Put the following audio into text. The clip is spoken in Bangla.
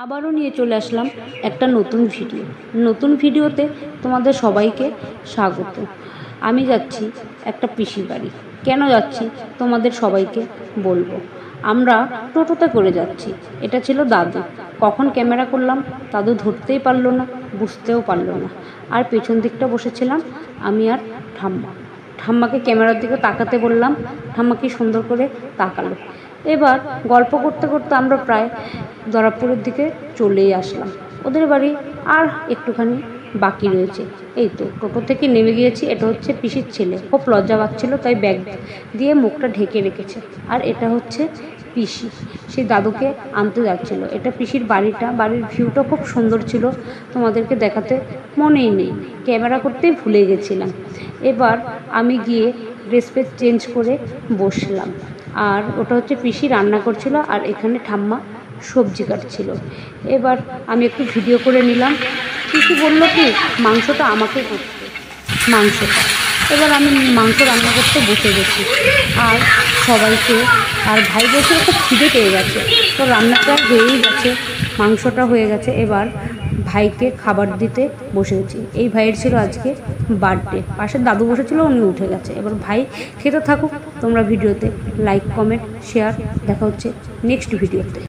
আবারও নিয়ে চলে আসলাম একটা নতুন ভিডিওতে তোমাদের সবাইকে স্বাগত। আমি যাচ্ছি একটা পিসির বাড়ি। কেন যাচ্ছি তোমাদের সবাইকে বলবো। আমরা টোটোতে করে যাচ্ছি। এটা ছিল দাদু। কখন ক্যামেরা করলাম দাদু ধরতেই পারলো না, বুঝতেও পারলো না। আর পেছন দিকটা বসেছিলাম আমি আর ঠাম্মাকে ক্যামেরার দিকে তাকাতে বললাম, ঠাম্মা কি সুন্দর করে তাকালো। এবার গল্প করতে করতে আমরা প্রায় দরাবপুরের দিকে চলেই আসলাম। ওদের বাড়ি আর একটুখানি বাকি রয়েছে। এই তো টোটো থেকে নেমে গিয়েছি। এটা হচ্ছে পিসির ছেলে, খুব লজ্জা পাচ্ছিল তাই ব্যাগ দিয়ে মুখটা ঢেকে রেখেছে। আর এটা হচ্ছে পিসি, সেই দাদুকে আনতে যাচ্ছিলো। এটা পিসির বাড়িটা, বাড়ির ভিউটা খুব সুন্দর ছিল, তোমাদেরকে দেখাতে মনেই নেই, ক্যামেরা করতেই ভুলে গেছিলাম। এবার আমি গিয়ে ড্রেস চেঞ্জ করে বসলাম। আর ওটা হচ্ছে পিসি রান্না করছিল আর এখানে ঠাম্মা সবজি কাটছিল। এবার আমি একটু ভিডিও করে নিলাম। পিসি বললো কি মাংসটা আমাকে করতে, মাংসটা। এবার আমি মাংস রান্না করতে বসে গেছি আর সবাইকে, আর ভাই বলছিল খুব খিদে পেয়ে গেছে, তো রান্নাটা হয়েই গেছে, মাংসটা হয়ে গেছে। এবার ভাইকে খাবার দিতে বসে গেছি। এই ভাইয়ের ছিল আজকে বার্থডে। পাশে দাদু বসেছিল, উনি উঠে গেছে। এবার ভাই খেতে থাকুক, তোমরা ভিডিওতে লাইক কমেন্ট শেয়ার। দেখা হচ্ছে নেক্সট ভিডিওতে।